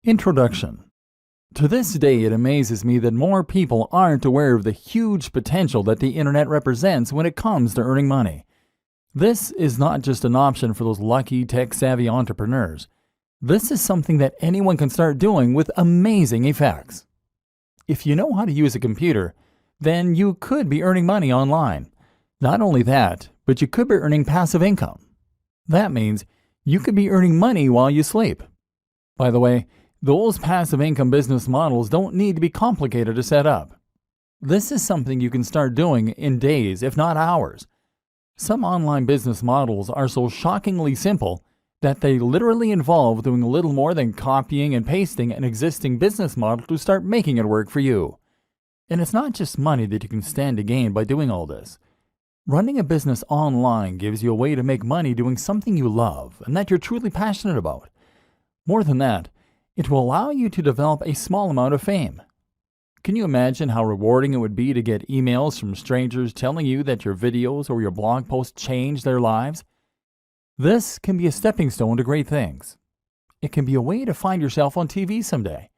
Introduction. To this day, it amazes me that more people aren't aware of the huge potential that the internet represents when it comes to earning money. This is not just an option for those lucky, tech-savvy entrepreneurs. This is something that anyone can start doing with amazing effects. If you know how to use a computer, then you could be earning money online. Not only that, but you could be earning passive income. That means you could be earning money while you sleep. By the way, those passive income business models don't need to be complicated to set up. This is something you can start doing in days, if not hours. Some online business models are so shockingly simple that they literally involve doing little more than copying and pasting an existing business model to start making it work for you. And it's not just money that you can stand to gain by doing all this. Running a business online gives you a way to make money doing something you love and that you're truly passionate about. More than that, it will allow you to develop a small amount of fame. Can you imagine how rewarding it would be to get emails from strangers telling you that your videos or your blog posts changed their lives? This can be a stepping stone to great things. It can be a way to find yourself on TV someday.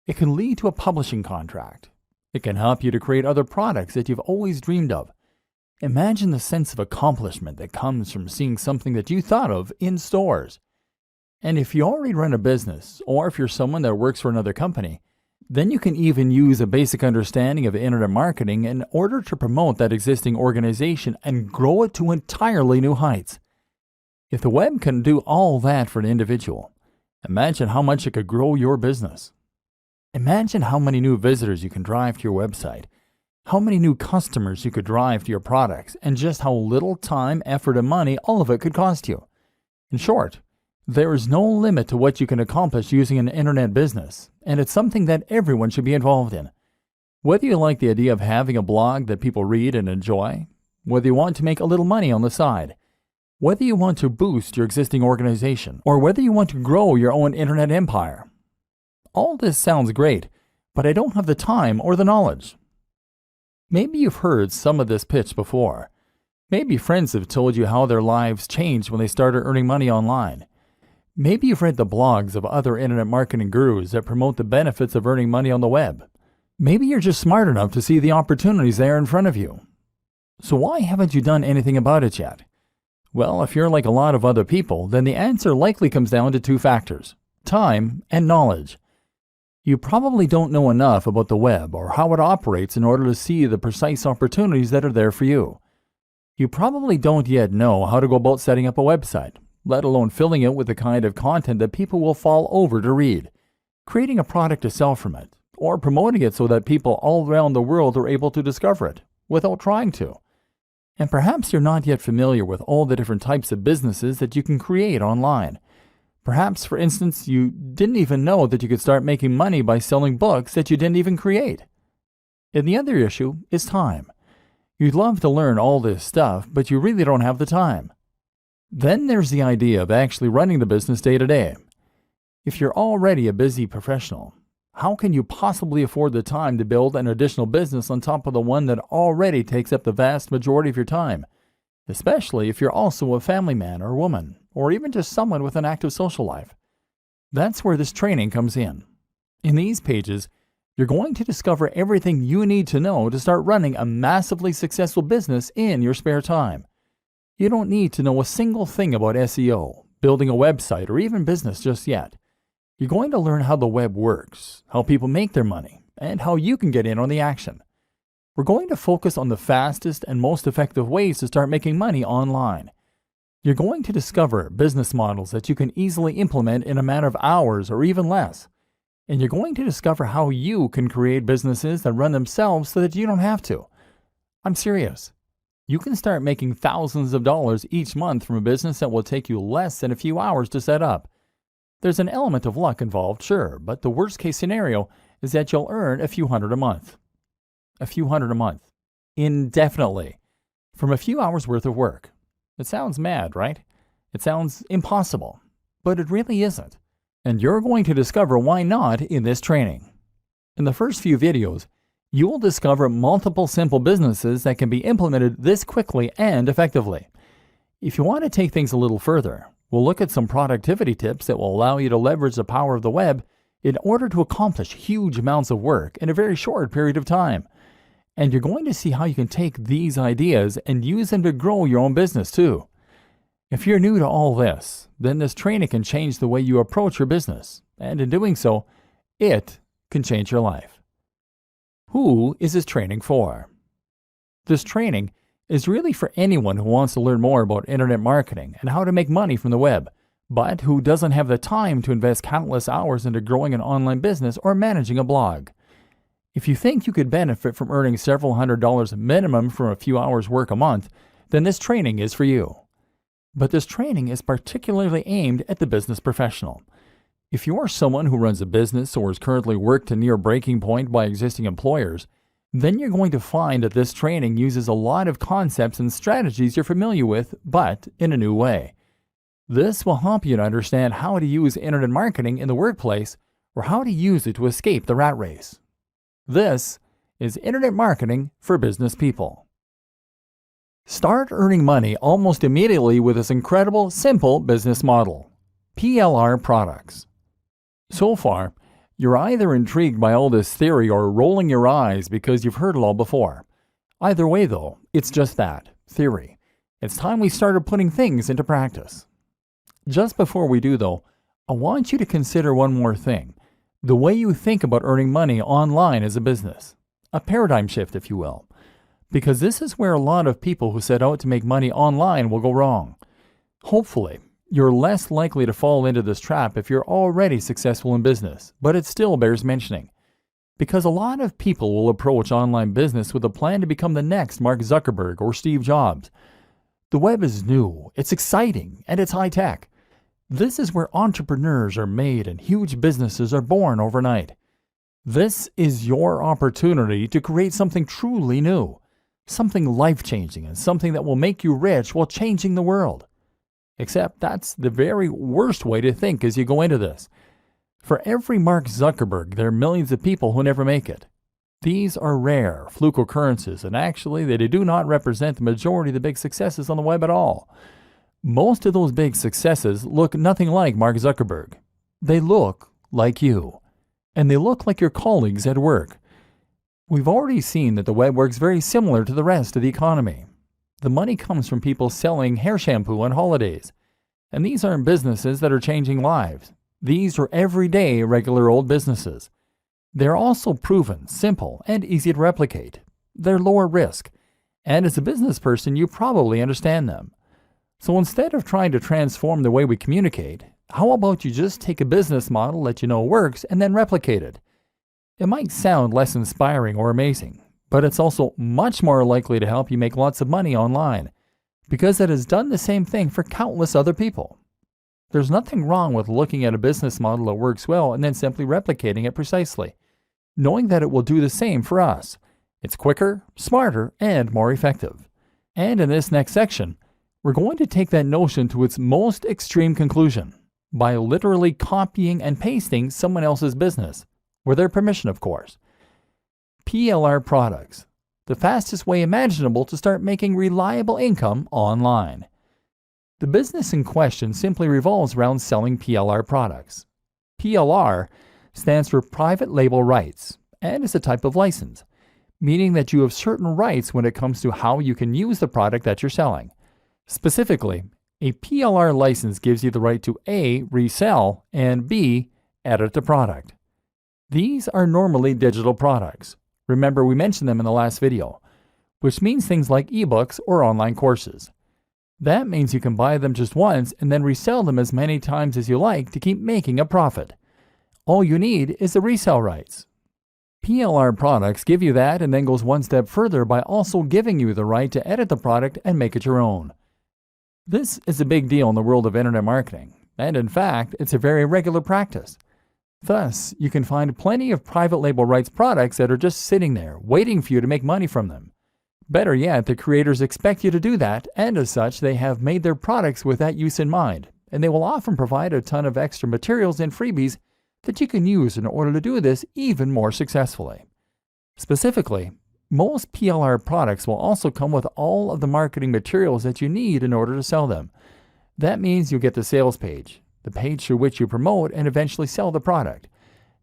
It can lead to a publishing contract. It can help you to create other products that you've always dreamed of. Imagine the sense of accomplishment that comes from seeing something that you thought of in stores. And if you already run a business, or if you're someone that works for another company, then you can even use a basic understanding of internet marketing in order to promote that existing organization and grow it to entirely new heights. If the web can do all that for an individual, imagine how much it could grow your business. Imagine how many new visitors you can drive to your website, how many new customers you could drive to your products, and just how little time, effort, and money all of it could cost you. In short, there is no limit to what you can accomplish using an internet business, and it's something that everyone should be involved in. Whether you like the idea of having a blog that people read and enjoy, whether you want to make a little money on the side, whether you want to boost your existing organization, or whether you want to grow your own internet empire. All this sounds great, but I don't have the time or the knowledge. Maybe you've heard some of this pitch before. Maybe friends have told you how their lives changed when they started earning money online. Maybe you've read the blogs of other internet marketing gurus that promote the benefits of earning money on the web. Maybe you're just smart enough to see the opportunities there in front of you. So why haven't you done anything about it yet? Well, if you're like a lot of other people, then the answer likely comes down to two factors: time and knowledge. You probably don't know enough about the web or how it operates in order to see the precise opportunities that are there for you. You probably don't yet know how to go about setting up a website, let alone filling it with the kind of content that people will fall over to read, creating a product to sell from it, or promoting it so that people all around the world are able to discover it without trying to. And perhaps you're not yet familiar with all the different types of businesses that you can create online. Perhaps, for instance, you didn't even know that you could start making money by selling books that you didn't even create. And the other issue is time. You'd love to learn all this stuff, but you really don't have the time. Then there's the idea of actually running the business day to day. If you're already a busy professional, how can you possibly afford the time to build an additional business on top of the one that already takes up the vast majority of your time? Especially if you're also a family man or woman, or even just someone with an active social life. That's where this training comes in. In these pages, you're going to discover everything you need to know to start running a massively successful business in your spare time. You don't need to know a single thing about SEO, building a website, or even business just yet. You're going to learn how the web works, how people make their money, and how you can get in on the action. We're going to focus on the fastest and most effective ways to start making money online. You're going to discover business models that you can easily implement in a matter of hours or even less. And you're going to discover how you can create businesses that run themselves so that you don't have to. I'm serious. You can start making thousands of dollars each month from a business that will take you less than a few hours to set up. There's an element of luck involved, sure, but the worst case scenario is that you'll earn a few hundred a month. A few hundred a month. Indefinitely. From a few hours worth of work. It sounds mad, right? It sounds impossible. But it really isn't. And you're going to discover why not in this training. In the first few videos, you will discover multiple simple businesses that can be implemented this quickly and effectively. If you want to take things a little further, we'll look at some productivity tips that will allow you to leverage the power of the web in order to accomplish huge amounts of work in a very short period of time. And you're going to see how you can take these ideas and use them to grow your own business too. If you're new to all this, then this training can change the way you approach your business, and in doing so, it can change your life. Who is this training for? This training is really for anyone who wants to learn more about internet marketing and how to make money from the web, but who doesn't have the time to invest countless hours into growing an online business or managing a blog. If you think you could benefit from earning several $100s minimum from a few hours work a month, then this training is for you. But this training is particularly aimed at the business professional. If you are someone who runs a business or is currently worked to near breaking point by existing employers, then you're going to find that this training uses a lot of concepts and strategies you're familiar with, but in a new way. This will help you to understand how to use internet marketing in the workplace or how to use it to escape the rat race. This is Internet Marketing for Business People. Start earning money almost immediately with this incredible, simple business model. PLR products. So far, you're either intrigued by all this theory or rolling your eyes because you've heard it all before. Either way though, it's just that, theory. It's time we started putting things into practice. Just before we do though, I want you to consider one more thing. The way you think about earning money online as a business. A paradigm shift, if you will. Because this is where a lot of people who set out to make money online will go wrong. Hopefully, you're less likely to fall into this trap if you're already successful in business, but it still bears mentioning. Because a lot of people will approach online business with a plan to become the next Mark Zuckerberg or Steve Jobs. The web is new, it's exciting, and it's high-tech. This is where entrepreneurs are made and huge businesses are born overnight. This is your opportunity to create something truly new, something life-changing, and something that will make you rich while changing the world. Except that's the very worst way to think as you go into this. For every Mark Zuckerberg, there are millions of people who never make it. These are rare, fluke occurrences, and actually they do not represent the majority of the big successes on the web at all. Most of those big successes look nothing like Mark Zuckerberg. They look like you. And they look like your colleagues at work. We've already seen that the web works very similar to the rest of the economy. The money comes from people selling hair shampoo on holidays. And these aren't businesses that are changing lives. These are everyday, regular old businesses. They're also proven, simple, and easy to replicate. They're lower risk. And as a business person, you probably understand them. So instead of trying to transform the way we communicate, how about you just take a business model that you know works and then replicate it? It might sound less inspiring or amazing, but it's also much more likely to help you make lots of money online, because it has done the same thing for countless other people. There's nothing wrong with looking at a business model that works well and then simply replicating it precisely, knowing that it will do the same for us. It's quicker, smarter, and more effective. And in this next section, we're going to take that notion to its most extreme conclusion by literally copying and pasting someone else's business, with their permission, of course. PLR products, the fastest way imaginable to start making reliable income online. The business in question simply revolves around selling PLR products. PLR stands for Private Label Rights and is a type of license, meaning that you have certain rights when it comes to how you can use the product that you're selling. Specifically, a PLR license gives you the right to A. resell, and B. edit the product. These are normally digital products. Remember, we mentioned them in the last video, which means things like ebooks or online courses. That means you can buy them just once and then resell them as many times as you like to keep making a profit. All you need is the resale rights. PLR products give you that and then goes one step further by also giving you the right to edit the product and make it your own. This is a big deal in the world of internet marketing, and in fact, it's a very regular practice. Thus, you can find plenty of private label rights products that are just sitting there, waiting for you to make money from them. Better yet, the creators expect you to do that, and as such, they have made their products with that use in mind, and they will often provide a ton of extra materials and freebies that you can use in order to do this even more successfully. Specifically, most PLR products will also come with all of the marketing materials that you need in order to sell them. That means you'll get the sales page, the page through which you promote and eventually sell the product.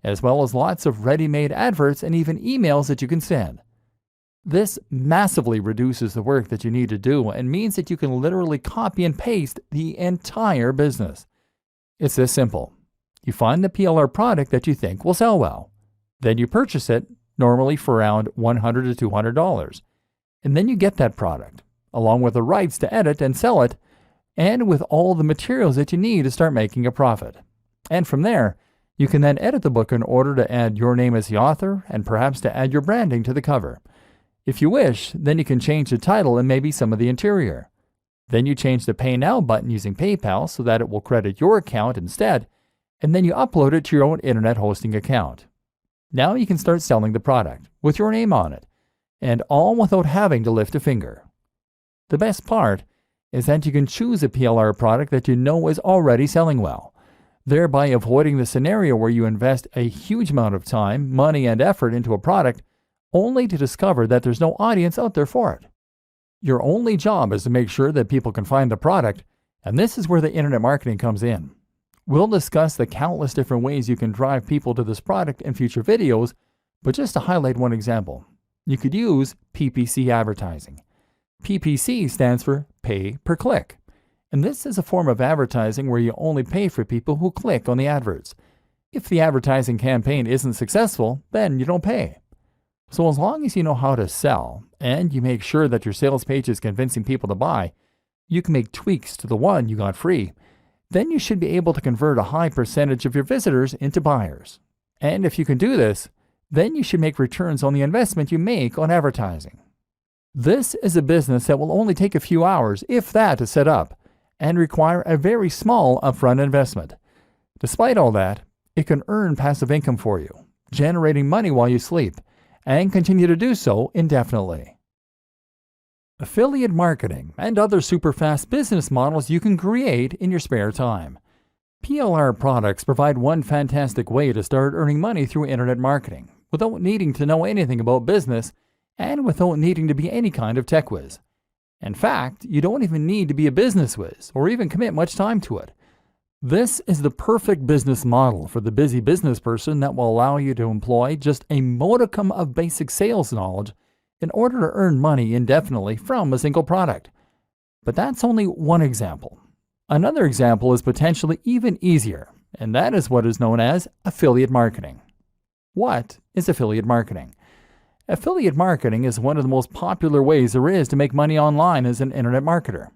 as well as lots of ready-made adverts and even emails that you can send. This massively reduces the work that you need to do and means that you can literally copy and paste the entire business. It's this simple. You find the PLR product that you think will sell well. Then you purchase it, normally for around $100 to $200. And then you get that product, along with the rights to edit and sell it, and with all the materials that you need to start making a profit. And from there, you can then edit the book in order to add your name as the author and perhaps to add your branding to the cover. If you wish, then you can change the title and maybe some of the interior. Then you change the Pay Now button using PayPal so that it will credit your account instead, and then you upload it to your own internet hosting account. Now you can start selling the product with your name on it, and all without having to lift a finger. The best part is that you can choose a PLR product that you know is already selling well, thereby avoiding the scenario where you invest a huge amount of time, money, and effort into a product only to discover that there's no audience out there for it. Your only job is to make sure that people can find the product, and this is where the internet marketing comes in. We'll discuss the countless different ways you can drive people to this product in future videos, but just to highlight one example, you could use PPC advertising. PPC stands for pay per click, and this is a form of advertising where you only pay for people who click on the adverts. If the advertising campaign isn't successful, then you don't pay. So as long as you know how to sell, and you make sure that your sales page is convincing people to buy, you can make tweaks to the one you got free. Then you should be able to convert a high percentage of your visitors into buyers. And if you can do this, then you should make returns on the investment you make on advertising. This is a business that will only take a few hours, if that, to set up, and require a very small upfront investment. Despite all that, it can earn passive income for you, generating money while you sleep, and continue to do so indefinitely. Affiliate marketing and other super fast business models you can create in your spare time. PLR products provide one fantastic way to start earning money through internet marketing without needing to know anything about business and without needing to be any kind of tech whiz. In fact, you don't even need to be a business whiz or even commit much time to it. This is the perfect business model for the busy business person that will allow you to employ just a modicum of basic sales knowledge in order to earn money indefinitely from a single product. But that's only one example. Another example is potentially even easier, and that is what is known as affiliate marketing. What is affiliate marketing? Affiliate marketing is one of the most popular ways there is to make money online as an internet marketer.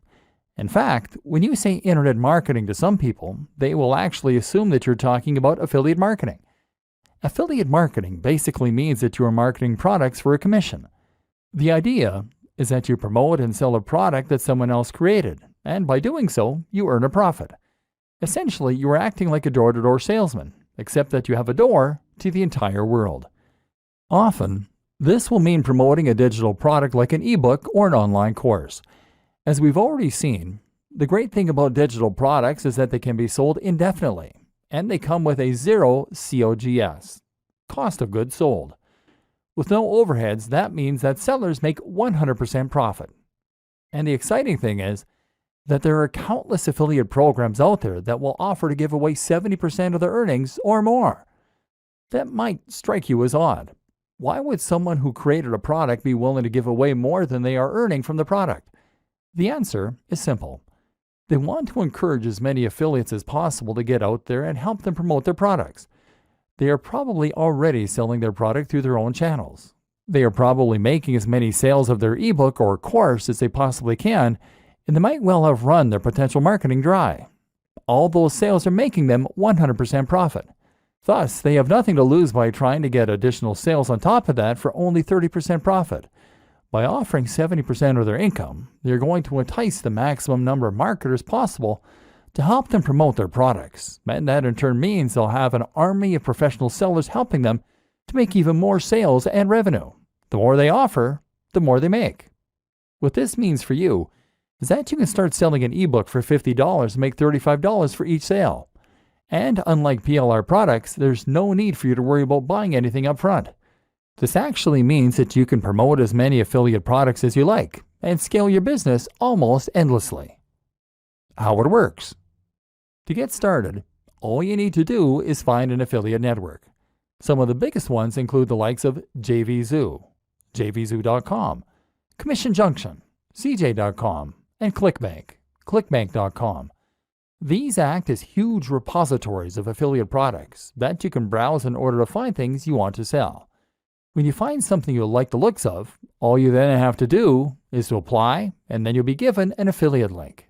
In fact, when you say internet marketing to some people, they will actually assume that you're talking about affiliate marketing. Affiliate marketing basically means that you are marketing products for a commission. The idea is that you promote and sell a product that someone else created, and by doing so, you earn a profit. Essentially, you are acting like a door-to-door salesman, except that you have a door to the entire world. Often, this will mean promoting a digital product like an ebook or an online course. As we've already seen, the great thing about digital products is that they can be sold indefinitely, and they come with a zero COGS, cost of goods sold. With no overheads, that means that sellers make 100% profit. And the exciting thing is that there are countless affiliate programs out there that will offer to give away 70% of their earnings or more. That might strike you as odd. Why would someone who created a product be willing to give away more than they are earning from the product? The answer is simple. They want to encourage as many affiliates as possible to get out there and help them promote their products. They are probably already selling their product through their own channels. They are probably making as many sales of their ebook or course as they possibly can, and they might well have run their potential marketing dry. All those sales are making them 100% profit. Thus, they have nothing to lose by trying to get additional sales on top of that for only 30% profit. By offering 70% of their income, they are going to entice the maximum number of marketers possible to help them promote their products, and that in turn means they'll have an army of professional sellers helping them to make even more sales and revenue. The more they offer, the more they make. What this means for you is that you can start selling an ebook for $50 and make $35 for each sale. And unlike PLR products, there's no need for you to worry about buying anything up front. This actually means that you can promote as many affiliate products as you like and scale your business almost endlessly. How it works. To get started, all you need to do is find an affiliate network. Some of the biggest ones include the likes of JVZoo, jvzoo.com, Commission Junction, CJ.com, and ClickBank, clickbank.com. These act as huge repositories of affiliate products that you can browse in order to find things you want to sell. When you find something you like the looks of, all you then have to do is to apply, and then you'll be given an affiliate link.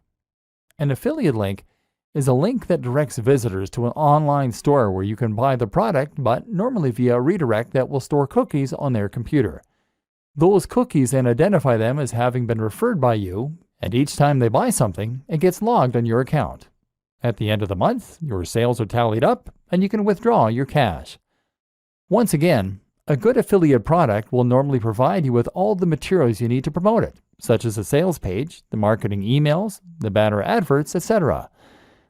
An affiliate link is a link that directs visitors to an online store where you can buy the product, but normally via a redirect that will store cookies on their computer. Those cookies then identify them as having been referred by you, and each time they buy something, it gets logged on your account. At the end of the month, your sales are tallied up, and you can withdraw your cash. Once again, a good affiliate product will normally provide you with all the materials you need to promote it, such as a sales page, the marketing emails, the banner adverts, etc.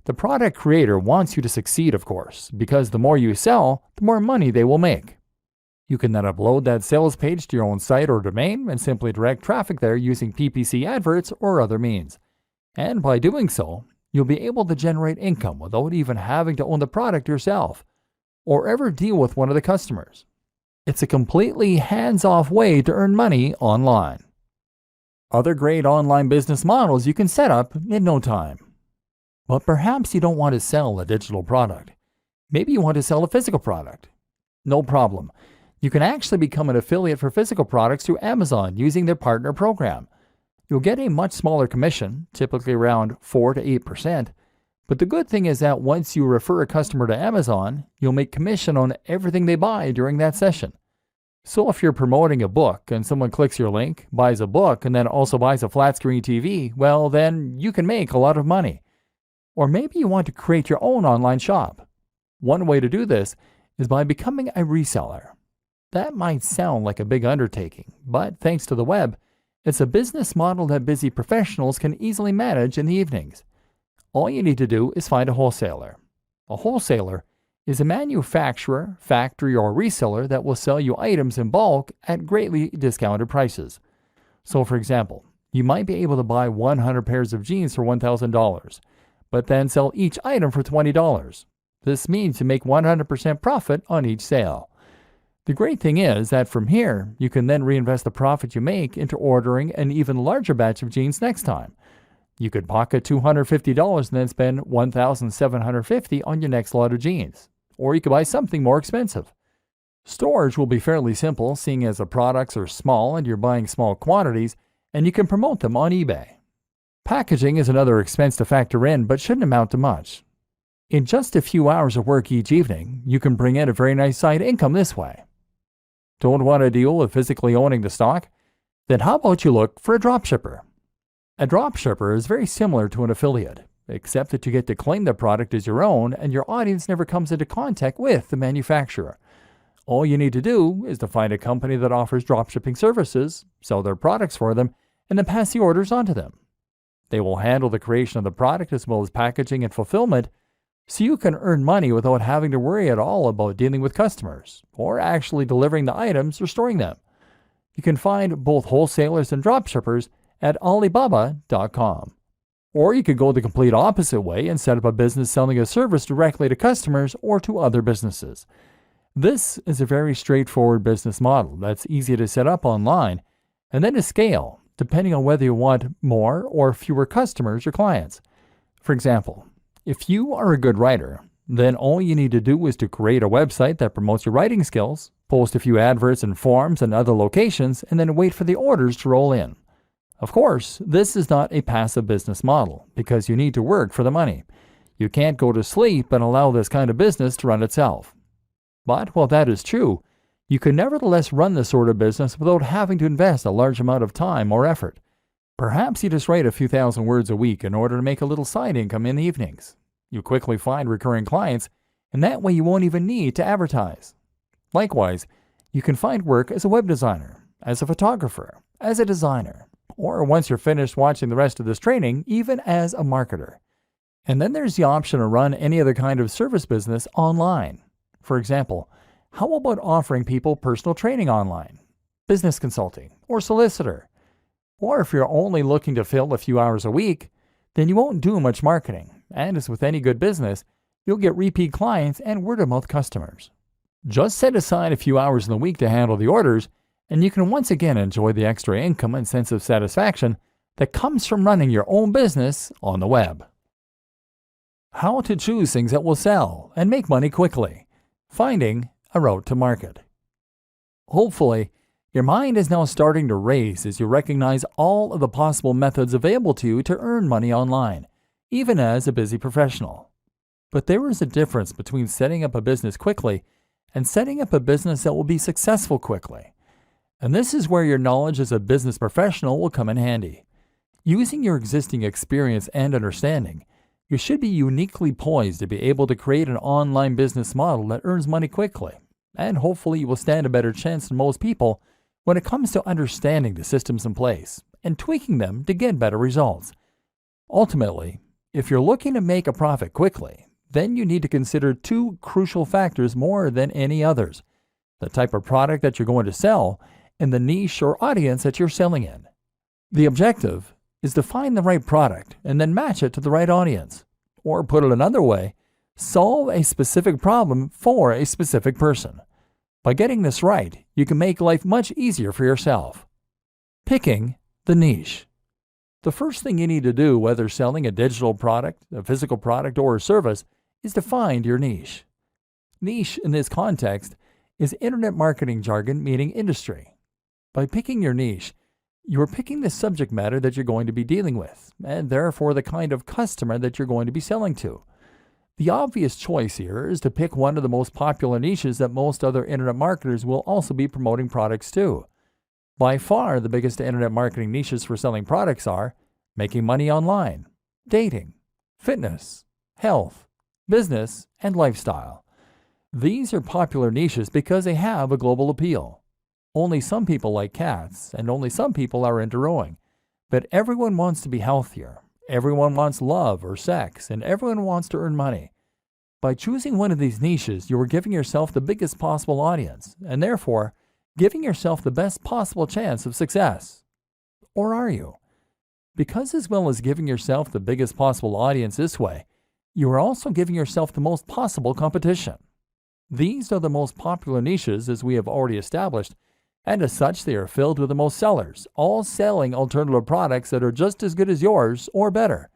The product creator wants you to succeed, of course, because the more you sell, the more money they will make. You can then upload that sales page to your own site or domain and simply direct traffic there using PPC adverts or other means. And by doing so, you'll be able to generate income without even having to own the product yourself or ever deal with one of the customers. It's a completely hands-off way to earn money online. Other great online business models you can set up in no time. But perhaps you don't want to sell a digital product. Maybe you want to sell a physical product. No problem. You can actually become an affiliate for physical products through Amazon using their partner program. You'll get a much smaller commission, typically around 4 to 8%. But the good thing is that once you refer a customer to Amazon, you'll make commission on everything they buy during that session. So if you're promoting a book and someone clicks your link, buys a book, and then also buys a flat screen TV, well, then you can make a lot of money. Or maybe you want to create your own online shop. One way to do this is by becoming a reseller. That might sound like a big undertaking, but thanks to the web, it's a business model that busy professionals can easily manage in the evenings. All you need to do is find a wholesaler. A wholesaler is a manufacturer, factory, or reseller that will sell you items in bulk at greatly discounted prices. So for example, you might be able to buy 100 pairs of jeans for $1,000, but then sell each item for $20. This means you make 100% profit on each sale. The great thing is that from here, you can then reinvest the profit you make into ordering an even larger batch of jeans next time. You could pocket $250 and then spend $1,750 on your next lot of jeans. Or you could buy something more expensive. Storage will be fairly simple, seeing as the products are small and you're buying small quantities, and you can promote them on eBay. Packaging is another expense to factor in, but shouldn't amount to much. In just a few hours of work each evening, you can bring in a very nice side income this way. Don't want to deal with physically owning the stock? Then how about you look for a dropshipper? A dropshipper is very similar to an affiliate, except that you get to claim the product as your own and your audience never comes into contact with the manufacturer. All you need to do is to find a company that offers dropshipping services, sell their products for them, and then pass the orders on to them. They will handle the creation of the product as well as packaging and fulfillment, so you can earn money without having to worry at all about dealing with customers or actually delivering the items or storing them. You can find both wholesalers and dropshippers at Alibaba.com. Or you could go the complete opposite way and set up a business selling a service directly to customers or to other businesses. This is a very straightforward business model that's easy to set up online and then to scale, depending on whether you want more or fewer customers or clients. For example, if you are a good writer, then all you need to do is to create a website that promotes your writing skills, post a few adverts in forums and other locations, and then wait for the orders to roll in. Of course, this is not a passive business model because you need to work for the money. You can't go to sleep and allow this kind of business to run itself. But while that is true, you can nevertheless run this sort of business without having to invest a large amount of time or effort. Perhaps you just write a few thousand words a week in order to make a little side income in the evenings. You quickly find recurring clients, and that way you won't even need to advertise. Likewise, you can find work as a web designer, as a photographer, as a designer, or once you're finished watching the rest of this training, even as a marketer. And then there's the option to run any other kind of service business online. For example, how about offering people personal training online, business consulting, or solicitor? Or if you're only looking to fill a few hours a week, then you won't do much marketing, and as with any good business, you'll get repeat clients and word-of-mouth customers. Just set aside a few hours in the week to handle the orders, and you can once again enjoy the extra income and sense of satisfaction that comes from running your own business on the web. How to choose things that will sell and make money quickly. Finding a route to market. Hopefully, your mind is now starting to race as you recognize all of the possible methods available to you to earn money online, even as a busy professional. But there is a difference between setting up a business quickly and setting up a business that will be successful quickly. And this is where your knowledge as a business professional will come in handy. Using your existing experience and understanding, you should be uniquely poised to be able to create an online business model that earns money quickly, and hopefully you will stand a better chance than most people when it comes to understanding the systems in place and tweaking them to get better results. Ultimately, if you're looking to make a profit quickly, then you need to consider two crucial factors more than any others: the type of product that you're going to sell and the niche or audience that you're selling in. The objective is to find the right product and then match it to the right audience. Or put it another way, solve a specific problem for a specific person. By getting this right, you can make life much easier for yourself. Picking the niche. The first thing you need to do, whether selling a digital product, a physical product, or a service, is to find your niche. Niche in this context is internet marketing jargon meaning industry. By picking your niche, you are picking the subject matter that you're going to be dealing with, and therefore the kind of customer that you're going to be selling to. The obvious choice here is to pick one of the most popular niches that most other internet marketers will also be promoting products to. By far, the biggest internet marketing niches for selling products are making money online, dating, fitness, health, business, and lifestyle. These are popular niches because they have a global appeal. Only some people like cats, and only some people are into rowing. But everyone wants to be healthier. Everyone wants love or sex, and everyone wants to earn money. By choosing one of these niches, you are giving yourself the biggest possible audience, and therefore giving yourself the best possible chance of success. Or are you? Because as well as giving yourself the biggest possible audience this way, you are also giving yourself the most possible competition. These are the most popular niches, as we have already established, and as such they are filled with the most sellers, all selling alternative products that are just as good as yours or better.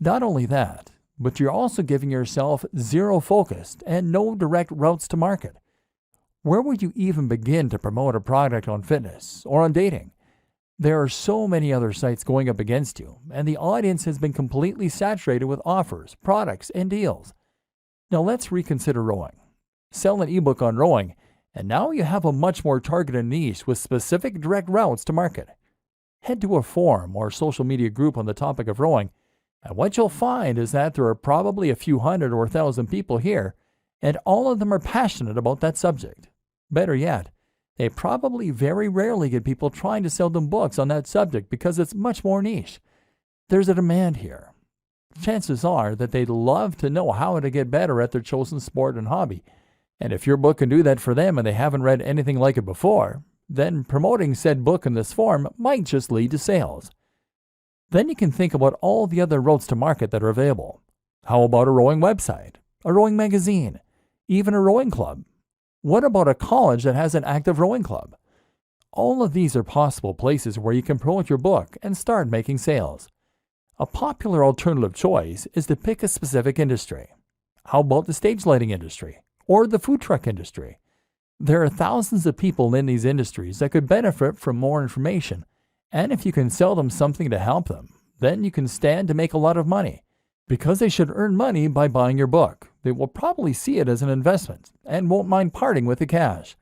Not only that, but you're also giving yourself zero focused and no direct routes to market. Where would you even begin to promote a product on fitness or on dating? There are so many other sites going up against you, and the audience has been completely saturated with offers, products, and deals. Now let's reconsider rowing. Sell an ebook on rowing, and now you have a much more targeted niche with specific direct routes to market. Head to a forum or social media group on the topic of rowing, and what you'll find is that there are probably a few hundred or 1,000 people here, and all of them are passionate about that subject. Better yet, they probably very rarely get people trying to sell them books on that subject because it's much more niche. There's a demand here. Chances are that they'd love to know how to get better at their chosen sport and hobby. And if your book can do that for them and they haven't read anything like it before, then promoting said book in this form might just lead to sales. Then you can think about all the other routes to market that are available. How about a rowing website, a rowing magazine, even a rowing club? What about a college that has an active rowing club? All of these are possible places where you can promote your book and start making sales. A popular alternative choice is to pick a specific industry. How about the stage lighting industry or the food truck industry? There are thousands of people in these industries that could benefit from more information, and if you can sell them something to help them, then you can stand to make a lot of money. Because they should earn money by buying your book, they will probably see it as an investment and won't mind parting with the cash.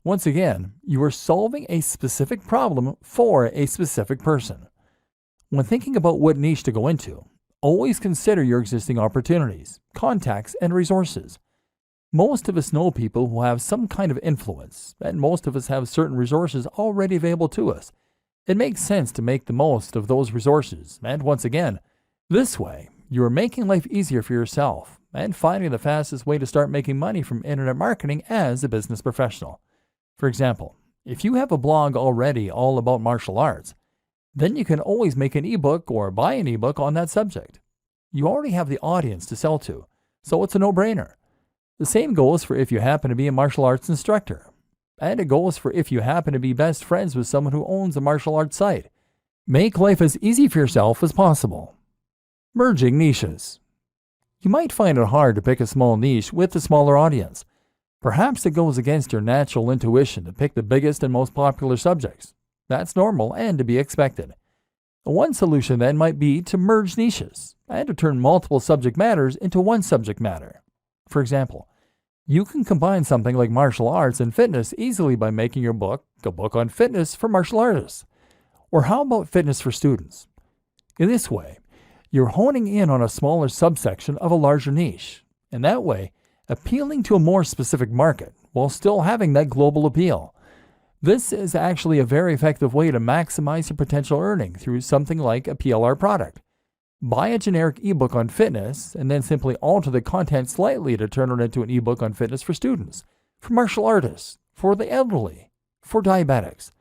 Once again, you are solving a specific problem for a specific person. When thinking about what niche to go into, always consider your existing opportunities, contacts, and resources. Most of us know people who have some kind of influence, and most of us have certain resources already available to us. It makes sense to make the most of those resources, and once again, this way, you are making life easier for yourself and finding the fastest way to start making money from internet marketing as a business professional. For example, if you have a blog already all about martial arts, then you can always make an ebook or buy an ebook on that subject. You already have the audience to sell to, so it's a no-brainer. The same goes for if you happen to be a martial arts instructor. And it goes for if you happen to be best friends with someone who owns a martial arts site. Make life as easy for yourself as possible. Merging niches. You might find it hard to pick a small niche with a smaller audience. Perhaps it goes against your natural intuition to pick the biggest and most popular subjects. That's normal and to be expected. One solution then might be to merge niches and to turn multiple subject matters into one subject matter. For example, you can combine something like martial arts and fitness easily by making your book a book on fitness for martial artists. Or how about fitness for students? In this way, you're honing in on a smaller subsection of a larger niche, and that way, appealing to a more specific market while still having that global appeal. This is actually a very effective way to maximize your potential earning through something like a PLR product. Buy a generic ebook on fitness and then simply alter the content slightly to turn it into an ebook on fitness for students, for martial artists, for the elderly, for diabetics.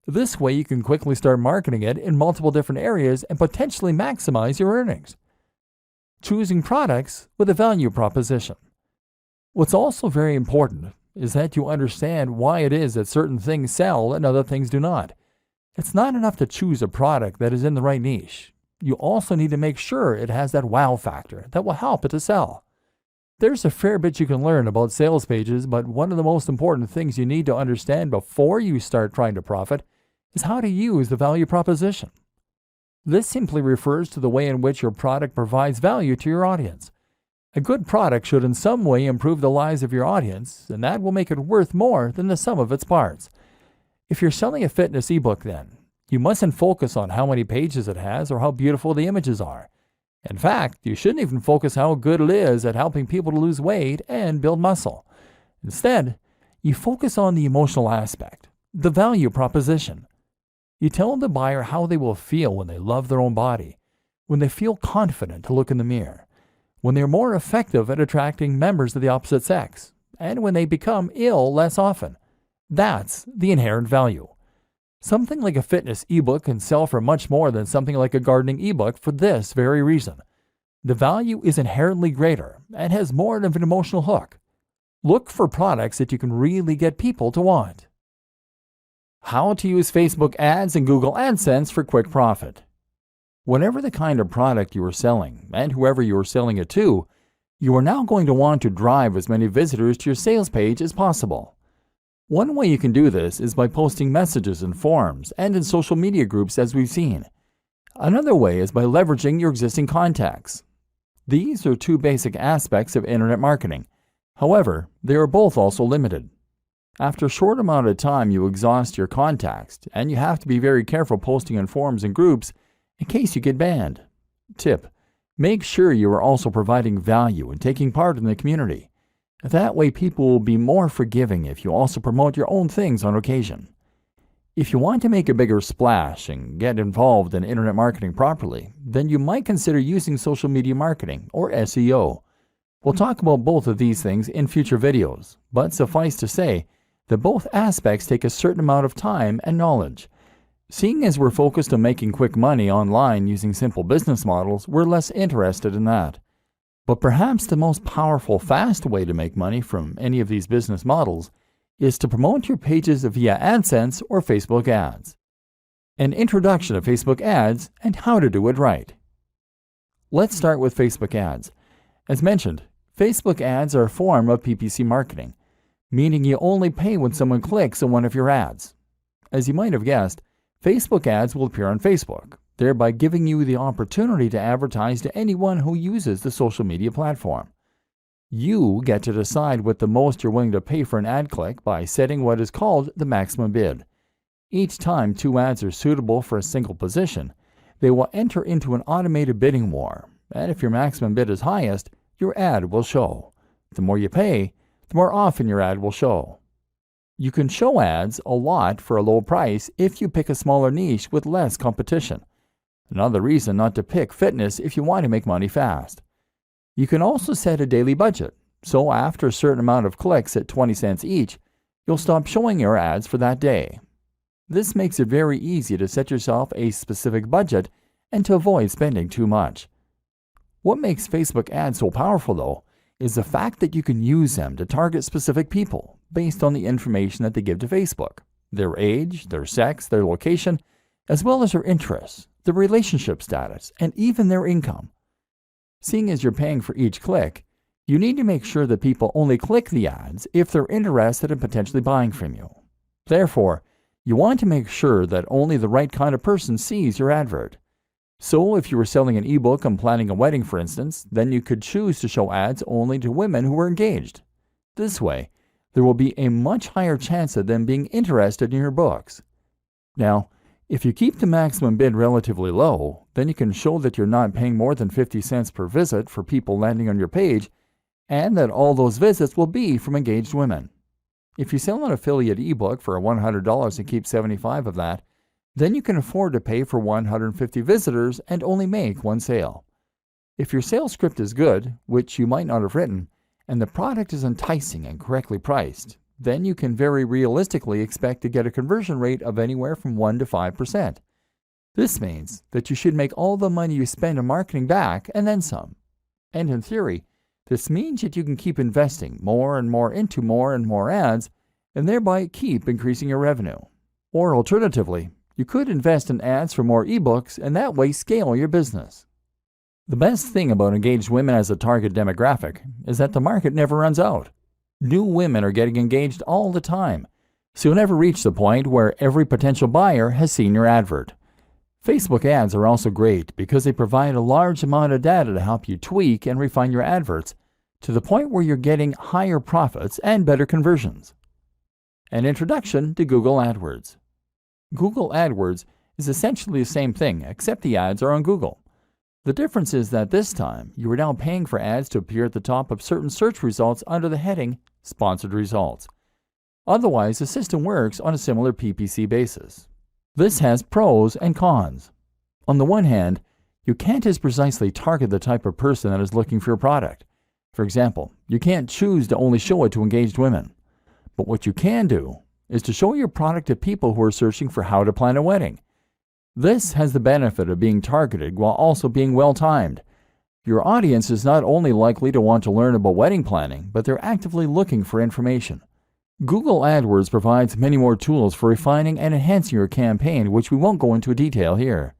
This way you can quickly start marketing it in multiple different areas and potentially maximize your earnings. Choosing products with a value proposition. What's also very important is that you understand why it is that certain things sell and other things do not. It's not enough to choose a product that is in the right niche. You also need to make sure it has that wow factor that will help it to sell. There's a fair bit you can learn about sales pages, but one of the most important things you need to understand before you start trying to profit is how to use the value proposition. This simply refers to the way in which your product provides value to your audience. A good product should in some way improve the lives of your audience, and that will make it worth more than the sum of its parts. If you're selling a fitness ebook then, you mustn't focus on how many pages it has or how beautiful the images are. In fact, you shouldn't even focus how good it is at helping people to lose weight and build muscle. Instead, you focus on the emotional aspect, the value proposition. You tell the buyer how they will feel when they love their own body, when they feel confident to look in the mirror, when they're more effective at attracting members of the opposite sex, and when they become ill less often. That's the inherent value. Something like a fitness ebook can sell for much more than something like a gardening ebook for this very reason. The value is inherently greater and has more of an emotional hook. Look for products that you can really get people to want. How to use Facebook ads and Google AdSense for quick profit. Whatever the kind of product you are selling, and whoever you are selling it to, you are now going to want to drive as many visitors to your sales page as possible. One way you can do this is by posting messages in forums and in social media groups as we've seen. Another way is by leveraging your existing contacts. These are two basic aspects of internet marketing. However, they are both also limited. After a short amount of time, you exhaust your contacts, and you have to be very careful posting in forums and groups in case you get banned. Tip: make sure you are also providing value and taking part in the community. That way people will be more forgiving if you also promote your own things on occasion. If you want to make a bigger splash and get involved in internet marketing properly, then you might consider using social media marketing, or SEO. We'll talk about both of these things in future videos, but suffice to say that both aspects take a certain amount of time and knowledge. Seeing as we're focused on making quick money online using simple business models, we're less interested in that. But perhaps the most powerful, fast way to make money from any of these business models is to promote your pages via AdSense or Facebook ads. An introduction to Facebook ads and how to do it right. Let's start with Facebook ads. As mentioned, Facebook ads are a form of PPC marketing, meaning you only pay when someone clicks on one of your ads. As you might have guessed, Facebook ads will appear on Facebook, thereby giving you the opportunity to advertise to anyone who uses the social media platform. You get to decide what the most you're willing to pay for an ad click by setting what is called the maximum bid. Each time two ads are suitable for a single position, they will enter into an automated bidding war, and if your maximum bid is highest, your ad will show. The more you pay, the more often your ad will show. You can show ads a lot for a low price if you pick a smaller niche with less competition. Another reason not to pick fitness if you want to make money fast. You can also set a daily budget, so after a certain amount of clicks at 20 cents each, you'll stop showing your ads for that day. This makes it very easy to set yourself a specific budget and to avoid spending too much. What makes Facebook ads so powerful though, is the fact that you can use them to target specific people based on the information that they give to Facebook, their age, their sex, their location, as well as their interests, their relationship status, and even their income. Seeing as you're paying for each click, you need to make sure that people only click the ads if they're interested in potentially buying from you. Therefore, you want to make sure that only the right kind of person sees your advert. So if you were selling an ebook on planning a wedding, for instance, then you could choose to show ads only to women who are engaged. This way, there will be a much higher chance of them being interested in your books. Now, if you keep the maximum bid relatively low, then you can show that you're not paying more than 50 cents per visit for people landing on your page, and that all those visits will be from engaged women. If you sell an affiliate ebook for $100 and keep 75 of that, then you can afford to pay for 150 visitors and only make one sale. If your sales script is good, which you might not have written, and the product is enticing and correctly priced, then you can very realistically expect to get a conversion rate of anywhere from 1 to 5%. This means that you should make all the money you spend on marketing back and then some. And in theory, this means that you can keep investing more and more into more and more ads and thereby keep increasing your revenue. Or alternatively, you could invest in ads for more ebooks and that way scale your business. The best thing about engaged women as a target demographic is that the market never runs out. New women are getting engaged all the time, so you'll never reach the point where every potential buyer has seen your advert. Facebook ads are also great because they provide a large amount of data to help you tweak and refine your adverts to the point where you're getting higher profits and better conversions. An introduction to Google AdWords. Google AdWords is essentially the same thing, except the ads are on Google. The difference is that this time, you are now paying for ads to appear at the top of certain search results under the heading Sponsored Results. Otherwise, the system works on a similar PPC basis. This has pros and cons. On the one hand, you can't as precisely target the type of person that is looking for your product. For example, you can't choose to only show it to engaged women. But what you can do is to show your product to people who are searching for how to plan a wedding. This has the benefit of being targeted while also being well-timed. Your audience is not only likely to want to learn about wedding planning, but they're actively looking for information. Google AdWords provides many more tools for refining and enhancing your campaign, which we won't go into detail here.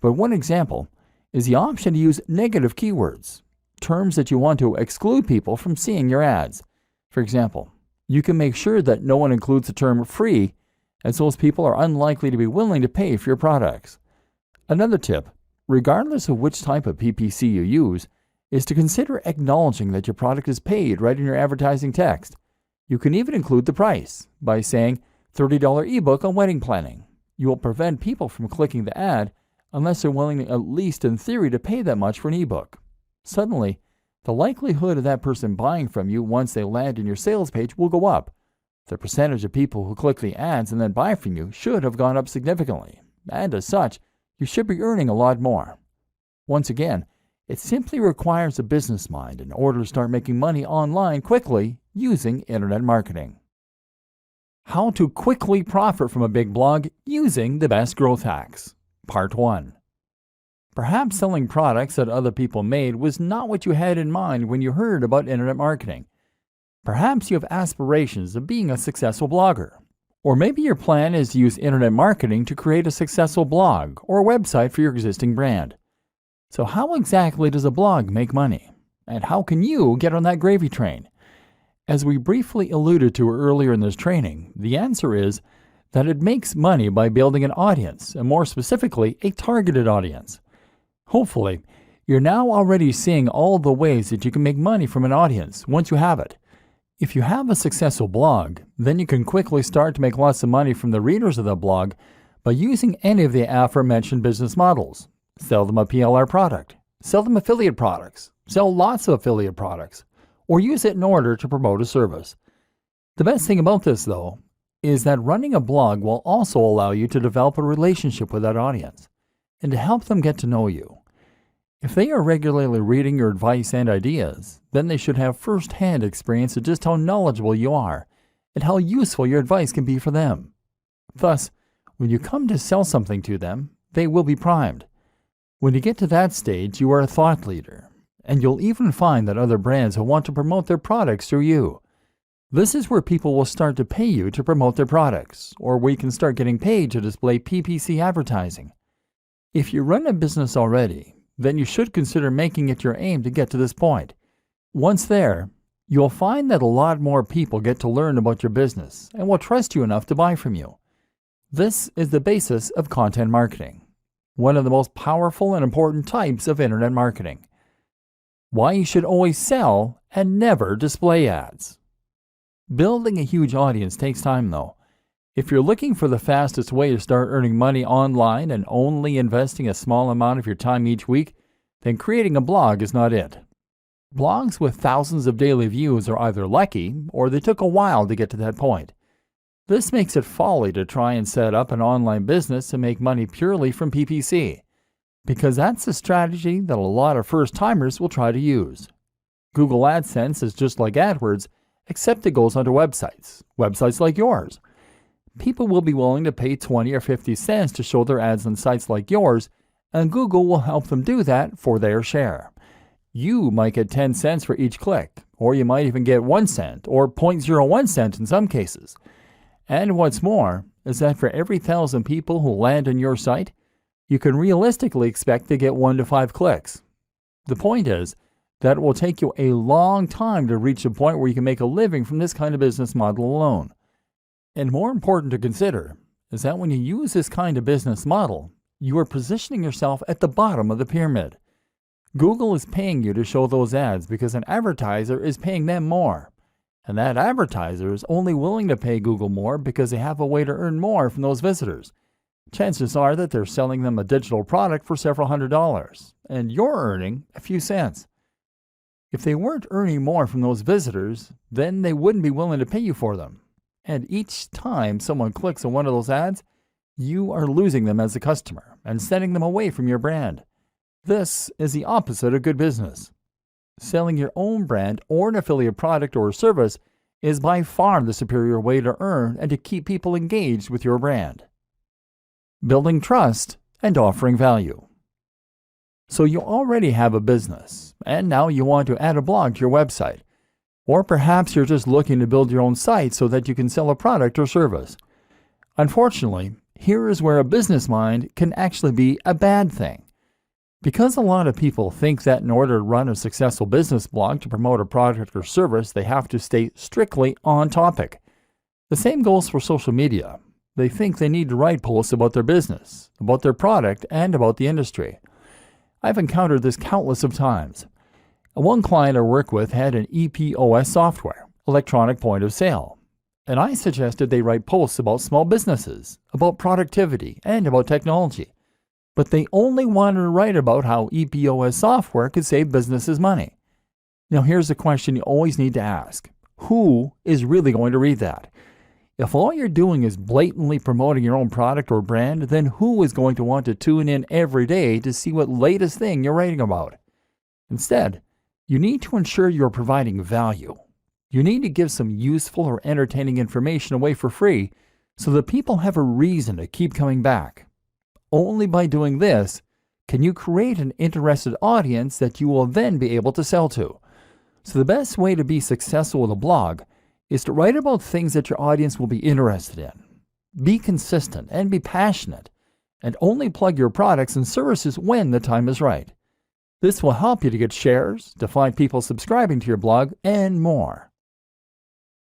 But one example is the option to use negative keywords, terms that you want to exclude people from seeing your ads. For example, you can make sure that no one includes the term free, as those people are unlikely to be willing to pay for your products. Another tip, regardless of which type of PPC you use, is to consider acknowledging that your product is paid right in your advertising text. You can even include the price by saying $30 ebook on wedding planning. You will prevent people from clicking the ad unless they're willing, at least in theory, to pay that much for an ebook. Suddenly, the likelihood of that person buying from you once they land in your sales page will go up. The percentage of people who click the ads and then buy from you should have gone up significantly, and as such, you should be earning a lot more. Once again, it simply requires a business mind in order to start making money online quickly using internet marketing. How to quickly profit from a big blog using the best growth hacks. Part 1. Perhaps selling products that other people made was not what you had in mind when you heard about internet marketing. Perhaps you have aspirations of being a successful blogger. Or maybe your plan is to use internet marketing to create a successful blog or website for your existing brand. So how exactly does a blog make money? And how can you get on that gravy train? As we briefly alluded to earlier in this training, the answer is that it makes money by building an audience, and more specifically, a targeted audience. Hopefully, you're now already seeing all the ways that you can make money from an audience once you have it. If you have a successful blog, then you can quickly start to make lots of money from the readers of the blog by using any of the aforementioned business models. Sell them a PLR product, sell them affiliate products, sell lots of affiliate products, or use it in order to promote a service. The best thing about this, though, is that running a blog will also allow you to develop a relationship with that audience and to help them get to know you. If they are regularly reading your advice and ideas, then they should have first-hand experience of just how knowledgeable you are and how useful your advice can be for them. Thus, when you come to sell something to them, they will be primed. When you get to that stage, you are a thought leader, and you'll even find that other brands will want to promote their products through you. This is where people will start to pay you to promote their products, or where you can start getting paid to display PPC advertising. If you run a business already, then you should consider making it your aim to get to this point. Once there, you'll find that a lot more people get to learn about your business and will trust you enough to buy from you. This is the basis of content marketing, one of the most powerful and important types of internet marketing. Why you should always sell and never display ads. Building a huge audience takes time though. If you're looking for the fastest way to start earning money online and only investing a small amount of your time each week, then creating a blog is not it. Blogs with thousands of daily views are either lucky or they took a while to get to that point. This makes it folly to try and set up an online business and make money purely from PPC, because that's a strategy that a lot of first-timers will try to use. Google AdSense is just like AdWords, except it goes onto websites like yours. People will be willing to pay 20 or 50 cents to show their ads on sites like yours, and Google will help them do that for their share. You might get 10 cents for each click, or you might even get 1 cent or 0.01 cent in some cases. And what's more is that for every 1,000 people who land on your site, you can realistically expect to get 1 to 5 clicks. The point is that it will take you a long time to reach a point where you can make a living from this kind of business model alone. And more important to consider is that when you use this kind of business model, you are positioning yourself at the bottom of the pyramid. Google is paying you to show those ads because an advertiser is paying them more. And that advertiser is only willing to pay Google more because they have a way to earn more from those visitors. Chances are that they're selling them a digital product for several $100s, and you're earning a few cents. If they weren't earning more from those visitors, then they wouldn't be willing to pay you for them. And each time someone clicks on one of those ads, you are losing them as a customer and sending them away from your brand. This is the opposite of good business. Selling your own brand or an affiliate product or service is by far the superior way to earn and to keep people engaged with your brand. Building trust and offering value. So you already have a business, and now you want to add a blog to your website. Or perhaps you're just looking to build your own site so that you can sell a product or service. Unfortunately, here is where a business mind can actually be a bad thing. Because a lot of people think that in order to run a successful business blog to promote a product or service, they have to stay strictly on topic. The same goes for social media. They think they need to write posts about their business, about their product, and about the industry. I've encountered this countless of times. One client I work with had an EPOS software, electronic point of sale, and I suggested they write posts about small businesses, about productivity, and about technology. But they only wanted to write about how EPOS software could save businesses money. Now here's a question you always need to ask. Who is really going to read that? If all you're doing is blatantly promoting your own product or brand, then who is going to want to tune in every day to see what latest thing you're writing about? Instead, you need to ensure you're providing value. You need to give some useful or entertaining information away for free so that people have a reason to keep coming back. Only by doing this can you create an interested audience that you will then be able to sell to. So the best way to be successful with a blog is to write about things that your audience will be interested in. Be consistent and be passionate, and only plug your products and services when the time is right. This will help you to get shares, to find people subscribing to your blog, and more.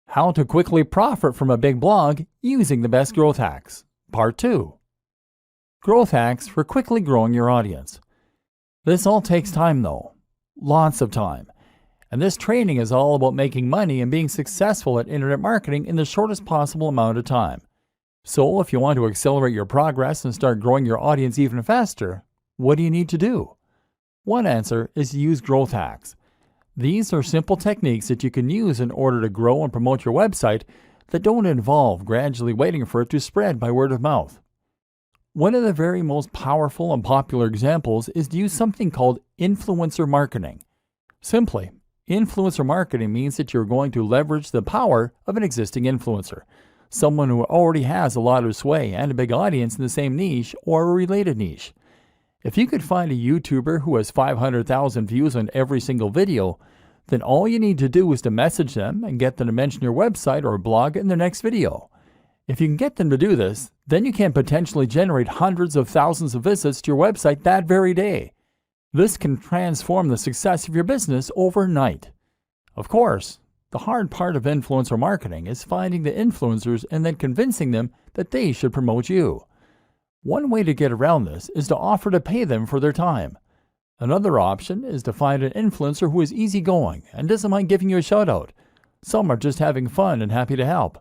How to quickly profit from a big blog using the best growth hacks. Part 2. Growth hacks for quickly growing your audience. This all takes time though. Lots of time. And this training is all about making money and being successful at internet marketing in the shortest possible amount of time. So if you want to accelerate your progress and start growing your audience even faster, what do you need to do? One answer is to use growth hacks. These are simple techniques that you can use in order to grow and promote your website that don't involve gradually waiting for it to spread by word of mouth. One of the very most powerful and popular examples is to use something called influencer marketing. Simply, influencer marketing means that you're going to leverage the power of an existing influencer, someone who already has a lot of sway and a big audience in the same niche or a related niche. If you could find a YouTuber who has 500,000 views on every single video, then all you need to do is to message them and get them to mention your website or blog in their next video. If you can get them to do this, then you can potentially generate hundreds of thousands of visits to your website that very day. This can transform the success of your business overnight. Of course, the hard part of influencer marketing is finding the influencers and then convincing them that they should promote you. One way to get around this is to offer to pay them for their time. Another option is to find an influencer who is easygoing and doesn't mind giving you a shout out. Some are just having fun and happy to help.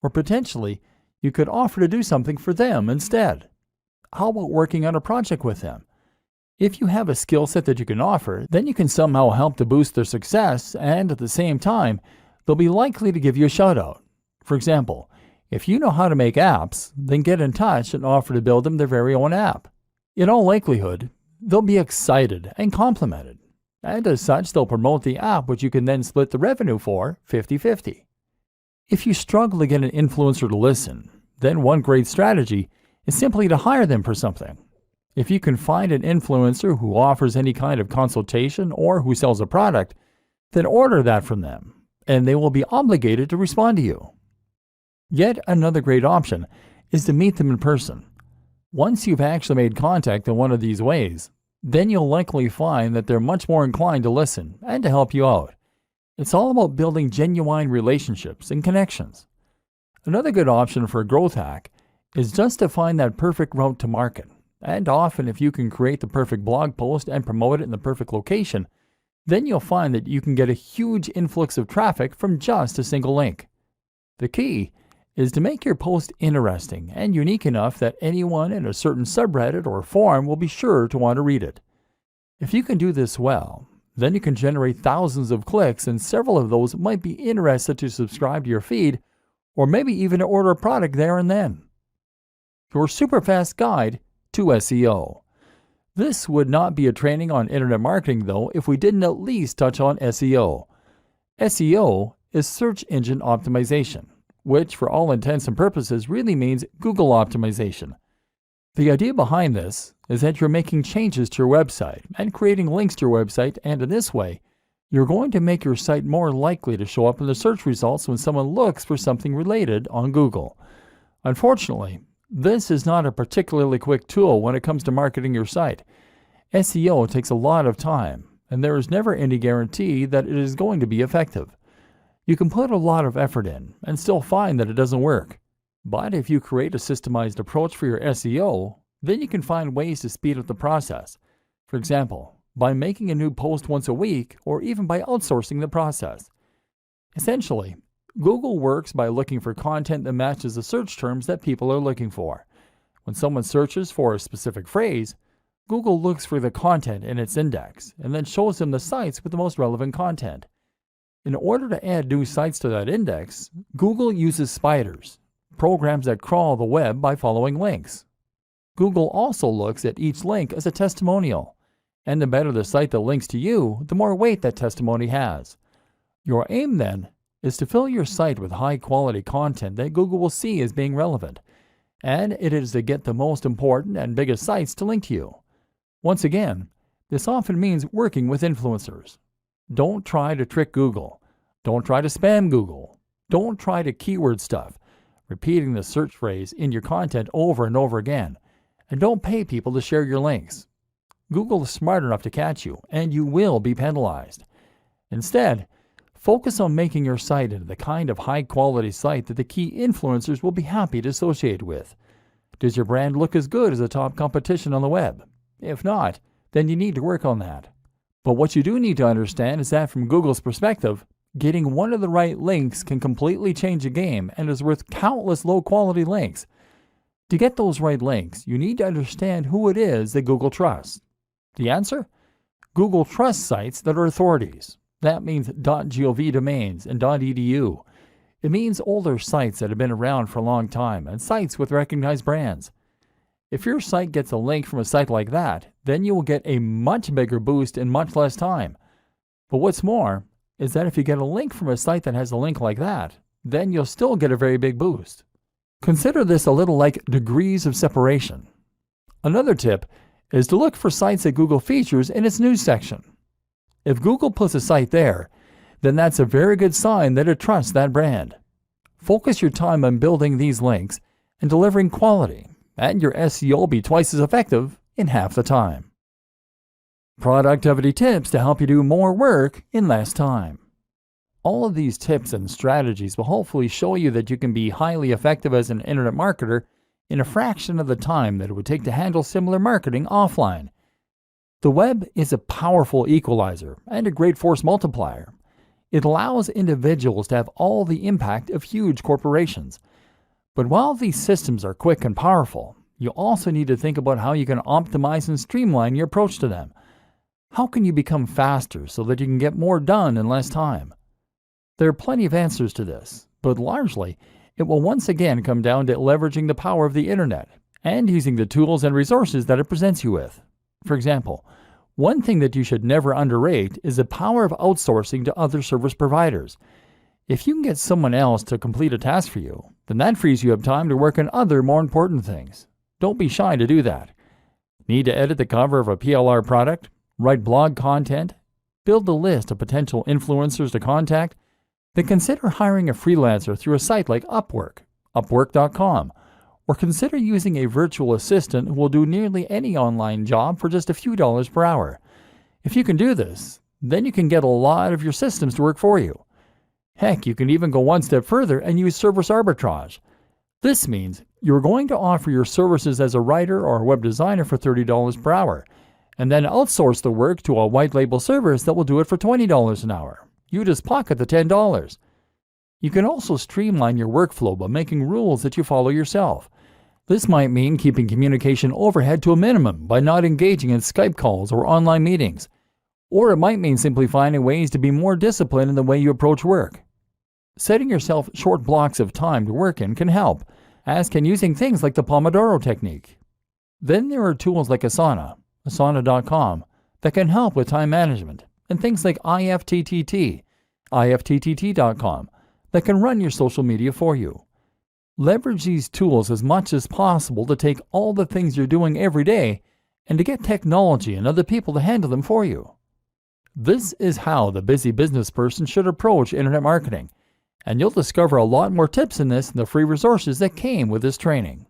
Or potentially, you could offer to do something for them instead. How about working on a project with them? If you have a skill set that you can offer, then you can somehow help to boost their success, and at the same time, they'll be likely to give you a shout out. For example, if you know how to make apps, then get in touch and offer to build them their very own app. In all likelihood, they'll be excited and complimented, and as such, they'll promote the app, which you can then split the revenue for 50-50. If you struggle to get an influencer to listen, then one great strategy is simply to hire them for something. If you can find an influencer who offers any kind of consultation or who sells a product, then order that from them, and they will be obligated to respond to you. Yet another great option is to meet them in person. Once you've actually made contact in one of these ways, then you'll likely find that they're much more inclined to listen and to help you out. It's all about building genuine relationships and connections. Another good option for a growth hack is just to find that perfect route to market. And often, if you can create the perfect blog post and promote it in the perfect location, then you'll find that you can get a huge influx of traffic from just a single link. The key is to make your post interesting and unique enough that anyone in a certain subreddit or forum will be sure to want to read it. If you can do this well, then you can generate thousands of clicks, and several of those might be interested to subscribe to your feed or maybe even to order a product there and then. Your super fast guide to SEO. This would not be a training on internet marketing though if we didn't at least touch on SEO. SEO is search engine optimization, which for all intents and purposes really means Google optimization. The idea behind this is that you're making changes to your website and creating links to your website, and in this way, you're going to make your site more likely to show up in the search results when someone looks for something related on Google. Unfortunately, this is not a particularly quick tool when it comes to marketing your site. SEO takes a lot of time, and there is never any guarantee that it is going to be effective. You can put a lot of effort in and still find that it doesn't work. But if you create a systemized approach for your SEO, then you can find ways to speed up the process. For example, by making a new post once a week or even by outsourcing the process. Essentially, Google works by looking for content that matches the search terms that people are looking for. When someone searches for a specific phrase, Google looks for the content in its index and then shows them the sites with the most relevant content. In order to add new sites to that index, Google uses spiders, programs that crawl the web by following links. Google also looks at each link as a testimonial, and the better the site that links to you, the more weight that testimony has. Your aim then is to fill your site with high-quality content that Google will see as being relevant, and it is to get the most important and biggest sites to link to you. Once again, this often means working with influencers. Don't try to trick Google. Don't try to spam Google. Don't try to keyword stuff, repeating the search phrase in your content over and over again. And don't pay people to share your links. Google is smart enough to catch you, and you will be penalized. Instead, focus on making your site into the kind of high-quality site that the key influencers will be happy to associate with. Does your brand look as good as the top competition on the web? If not, then you need to work on that. But what you do need to understand is that from Google's perspective, getting one of the right links can completely change a game and is worth countless low-quality links. To get those right links, you need to understand who it is that Google trusts. The answer? Google trusts sites that are authorities. That means .gov domains and .edu. It means older sites that have been around for a long time and sites with recognized brands. If your site gets a link from a site like that, then you will get a much bigger boost in much less time. But what's more is that if you get a link from a site that has a link like that, then you'll still get a very big boost. Consider this a little like degrees of separation. Another tip is to look for sites that Google features in its news section. If Google puts a site there, then that's a very good sign that it trusts that brand. Focus your time on building these links and delivering quality, and your SEO will be twice as effective in half the time. Productivity tips to help you do more work in less time. All of these tips and strategies will hopefully show you that you can be highly effective as an internet marketer in a fraction of the time that it would take to handle similar marketing offline. The web is a powerful equalizer and a great force multiplier. It allows individuals to have all the impact of huge corporations. But while these systems are quick and powerful, you also need to think about how you can optimize and streamline your approach to them. How can you become faster so that you can get more done in less time? There are plenty of answers to this, but largely, it will once again come down to leveraging the power of the internet and using the tools and resources that it presents you with. For example, one thing that you should never underrate is the power of outsourcing to other service providers. If you can get someone else to complete a task for you, then that frees you up time to work on other more important things. Don't be shy to do that. Need to edit the cover of a PLR product? Write blog content? Build a list of potential influencers to contact? Then consider hiring a freelancer through a site like Upwork, Upwork.com, or consider using a virtual assistant who will do nearly any online job for just a few dollars per hour. If you can do this, then you can get a lot of your systems to work for you. Heck, you can even go one step further and use service arbitrage. This means you're going to offer your services as a writer or a web designer for $30 per hour, and then outsource the work to a white label service that will do it for $20 an hour. You just pocket the $10. You can also streamline your workflow by making rules that you follow yourself. This might mean keeping communication overhead to a minimum by not engaging in Skype calls or online meetings. Or it might mean simply finding ways to be more disciplined in the way you approach work. Setting yourself short blocks of time to work in can help, as can using things like the Pomodoro technique. Then there are tools like Asana.com, that can help with time management, and things like IFTTT.com, that can run your social media for you. Leverage these tools as much as possible to take all the things you're doing every day and to get technology and other people to handle them for you. This is how the busy business person should approach internet marketing, and you'll discover a lot more tips in this in the free resources that came with this training.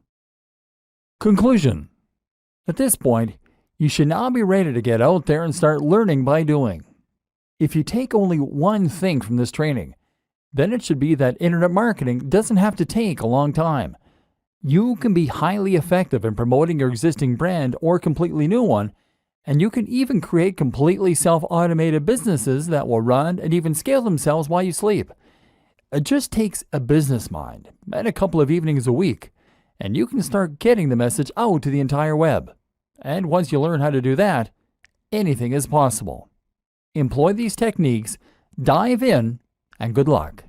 Conclusion. At this point, you should now be ready to get out there and start learning by doing. If you take only one thing from this training, then it should be that internet marketing doesn't have to take a long time. You can be highly effective in promoting your existing brand or completely new one, and you can even create completely self-automated businesses that will run and even scale themselves while you sleep. It just takes a business mind and a couple of evenings a week, and you can start getting the message out to the entire web. And once you learn how to do that, anything is possible. Employ these techniques, dive in, and good luck.